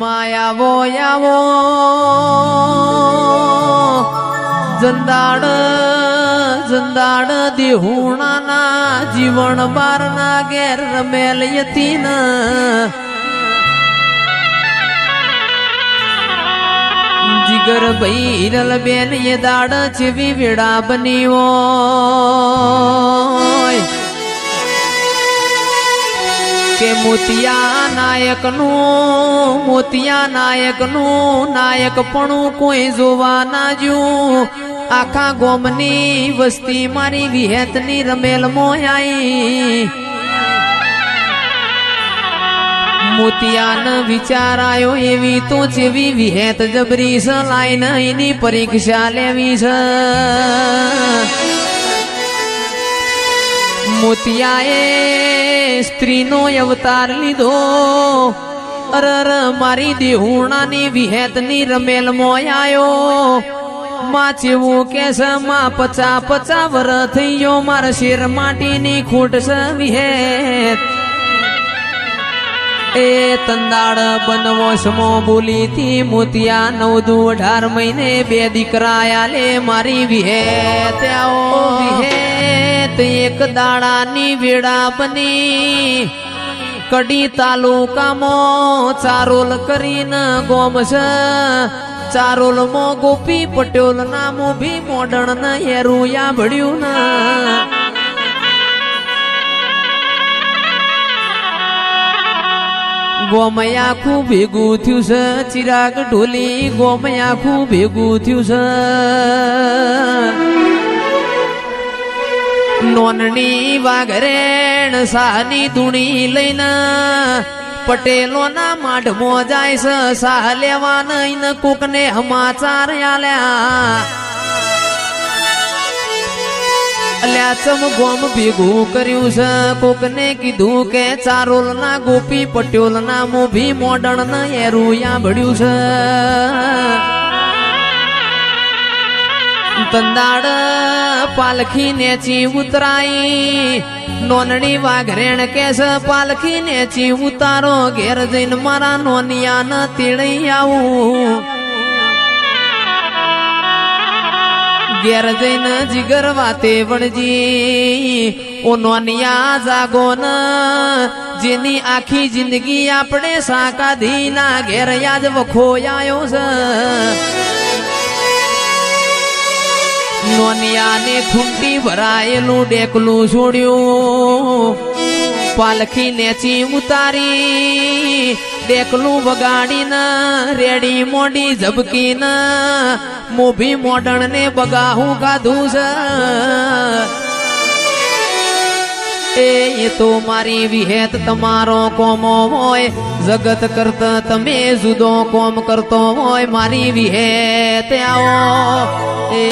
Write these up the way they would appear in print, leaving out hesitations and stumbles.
માં આવો આવો જંદાડ જંદાડ દેહુણાના જીવન બારના ઘેર રમેલ યતીન જીગર ભાઈ હિરલ બેન એ દાડ જેવી વેડા બની હોય કે મોતિયા નાયકનું નાયકપણું કોઈ જોવા ના જ્યું આખા ગોમની વસ્તી મારી વિહેતની રમેલ મોયાઈ મોતિયાન વિચાર આયો એવી તો જેવી વિહેત જબરી છે લાઈન એની પરીક્ષા લેવી છે મોતિયાએ સ્ત્રીનો અવતાર લીધો અરર મારી દેહુણાની વિહેતની રમેલ મોયાયો માં જેવું કે છે માં 50 વર્ષ થઈ ગયો મારા શેર માટીની ખોટ છે વિહેત એ તંદાળ બનવો સમો બોલી થી મોતિયા 9-18 મહિને 2 દીકરા આલે મારી વિહેત આવો વિહેત એક દાડાની વેડા બની કડી તાલુકામાં ચારોલ કરીને ગોમ છે ચારોલ મો ગોપી પટેલ નામો ભી મોડણ ન હેરુયા ભળ્યું ના ગોમયા ખૂબ ભેગું થયું છે ચિરાગ ઢોલી ગોમયા ખૂબ ભેગું થયું છે નોનની વાઘરેણ સાહની ધૂણી લઈને પટેલોના માઢમાં જાય છે સાહ લેવા નહીં કોકને સમાચાર આલ્યા અલ્યા ચમ ગોમ ભેગું કર્યું છે કોકને કીધું કે ચારોલ ના ગોપી પટેલ ના મોભી મોડણ ન એરુયા ભળ્યું છે તંદાડ પાલખી નેચી ઉતરાઈ નોનડી વાઘરેણ કે છે પાલખી નેચી ઉતારો ઘેર જઈને મારા નોનિયા ન તેડી આવું ઘેર જઈને જીગર વાતે વણજી ઓ નોનિયા જાગો ન જેની આખી જિંદગી આપણે સાકાધી ના ઘેર યાદ વખોયાયો છે નોનિયાને ખૂંટી ભરાયેલું ડેકલું છોડ્યું પાલખી નેચી ઉતારી ડેકલું વગાડીને રેડી મોડી ઝબકીને મોભી મોડણ ને બગાહું ગાધું છે એ તો મારી વિહેત તમારો કોમો હોય જગત કરતા તમે જુદો કોમ કરતો હોય મારી વિહેત આવો એ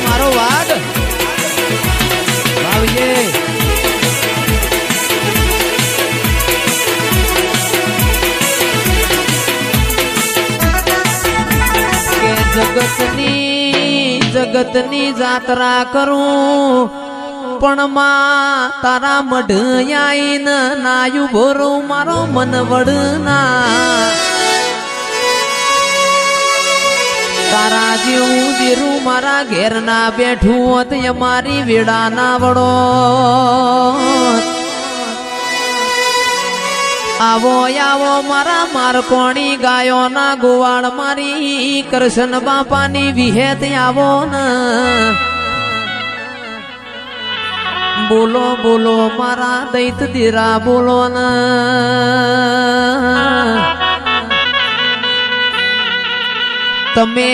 મારો વાઘ ભાવીએ જગતની જાત્રા કરું પણ માં તારા મઢ આઈને નાયું ભોરું મારો મન વડના તારા જેવું દેરું મારા ઘેર ના બેઠું હોત અમારી વેડા ના વડો આવો આવો મારા મારકોણી ગાયો ના ગોવાળ મારી કૃષ્ણ બાપાની વિહેત આવો ન બોલો બોલો મારા દૈત દીરા બોલો ન તમે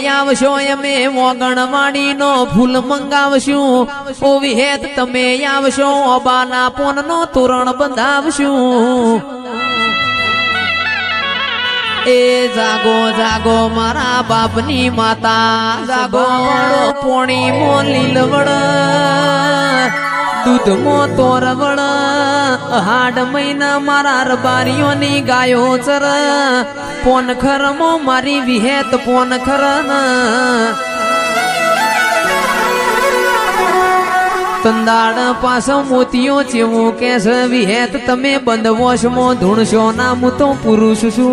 આવશો અમે મોગણવાડી નો ફૂલ મંગાવશું ઓ વિહેત તમે આવશો ઓબાના પોન નો તોરણ બંધાવશું એ જાગો જાગો મારા બાપની માતા જાગો પોણી મો લીલવડ દૂધમાં તોરવળ હાડ મહિના મારા રબારીઓની ગાયો ચર પોનખરમો મારી વિહેત પોનખર તંદાડ પાછો મોતીઓ ચેવું કે છે વિહેત તમે બંધવોશમાં ધૂણશો ના હું તો પુરુષ છું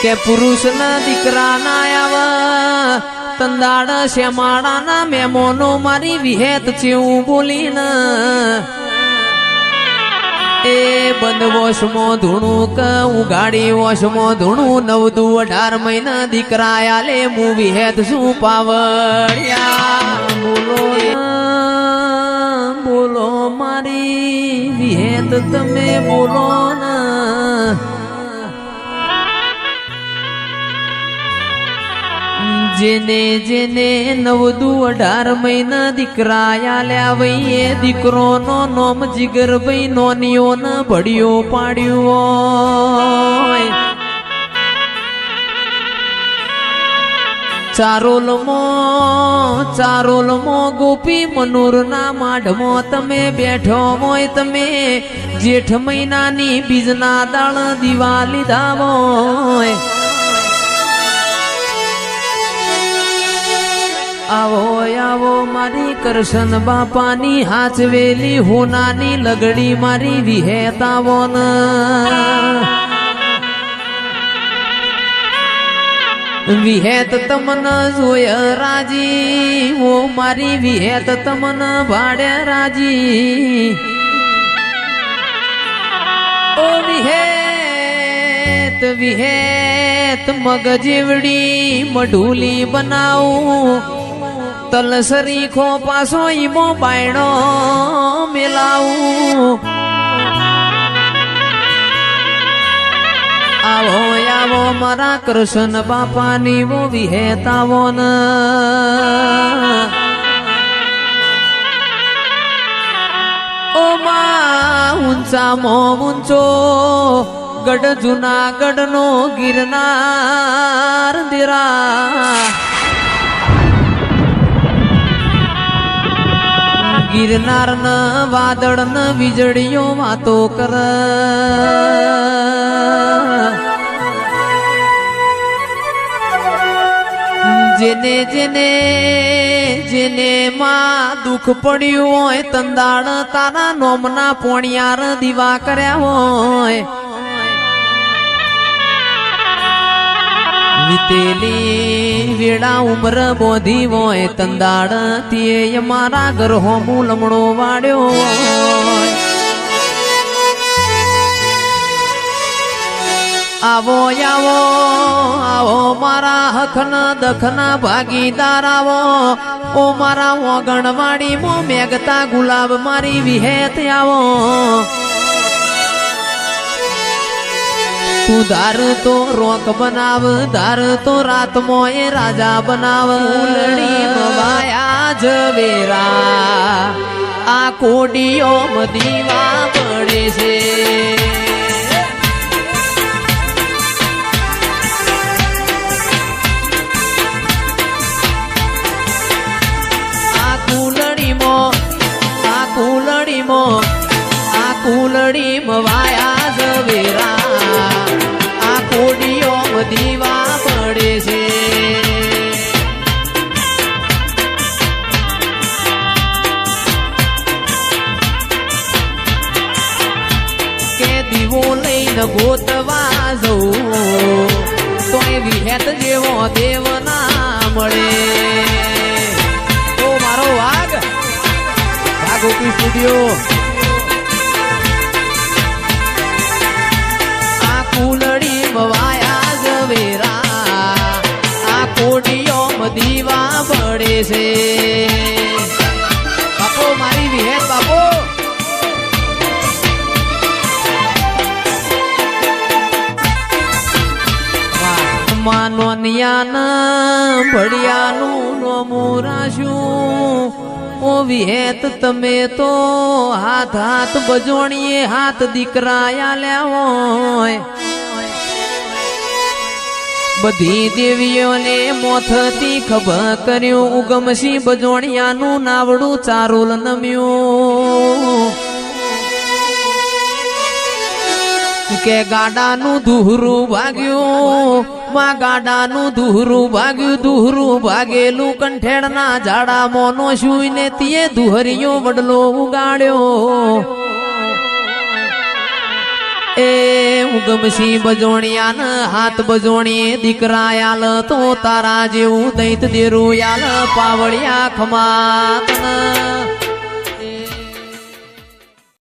કે પુરુષ ના દીકરા ના આવા તંદાડ શ્યામાળા ના મેમોનો મારી વિહેત ચેવું બોલીને એ બંધ વોશમાં ધૂણું કે ઉગાડી વોશમાં ધૂણું 9-18 મહિના દીકરા આલે હું વિહેત શું પાવડિયા બોલો બોલો મારી વિહેત તમે બોલો ના જેને જેને 9-18 મહિના દીકરા આલ્યા વઈ એ દીકરો નો નોમ જીગરભાઈ નોનીઓ ને ભડિયો પાડ્યું ચારોલમો ગોપી મનુર ના માઢમો તમે બેઠો હોય તમે જેઠ મહિનાની બીજના દાળ દીવા લીધા હોય આવો આવો મારી કરશન બાપાની હાચવેલી હોનાની લગડી મારી વિહેત આવો વિહેત તમન જોય રાજી ઓ મારી વિહેત તમન ભાડે રાજી ઓ વિહેત વિહેત મગજેવડી મઢુલી બનાવું તલસરી ખો પાસો ઈમો બાયણો મેલાવું આવો આવો મારા કૃષ્ણ બાપાની વો વિહેત આવો ન ઓ માં ઊંચામાં ઊંચો ગઢ જુનાગઢ નો ગિરનાર દેરા ગિરનાર ન વાદળ ન વીજળીઓ વાતો કર જેને જેને જેને માં દુઃખ પડ્યું હોય તંદાળ તારા નોમના પોણિયાર દીવા કર્યા હોય વીતેલી વેળા ઉમર બોધી હોય તંદાળ તે મારા ઘર હોમું લમણો વાડ્યો આવો આવો આવો મારા હખના દખના ભાગીદાર આવો ઓ મારા ઓગણવાડી મો મેઘતા ગુલાબ મારી વિહેત આવો તું ધાર તો રોક બનાવ ધાર તો રાત મોએ રાજા બનાવ ઉલડી મવાયા જવેરા આ કોડીઓ મદીવા પડે છે આ કુલડી મવાયા જવેરા આ કોડીઓ દીવા પડે છે કે દીવો લઈને ગોતવા જવું તોય વિહેત જેવો દેવ ના મળે તો મારો વાઘ ગોપી સ્ટુડિયો આ કુલડી મવાયા જવેરા આ કોડીઓ દીવા પડે છે બાપો મારી વિહેત બાપો માનો નિયાના ભડિયાનું નોમું રાખ્યું ઓ વિહેત તમે તો હાથ હાથ બજોણીએ હાથ દીકરા આલ્યા હોય બધી દેવીઓને મોથથી ખભા કર્યું ઉગમસિંહ બજોણિયાનું નાવડું ચારોલ નમ્યું કે ગાડાનું દુહરું ભાગ્યું માં ગાડાનું દુહરું ભાગેલું કંઠેડના ઝાડા મોનો શુઈને તીએ દુહરિયો વડલો ઉગાડ્યો એ ઉગમસિંહ બજોણિયાન હાથ બજોણીએ દીકરા યાલ તો તારા જેવું દૈત દેરું યાલ પાવળિયા ખમાત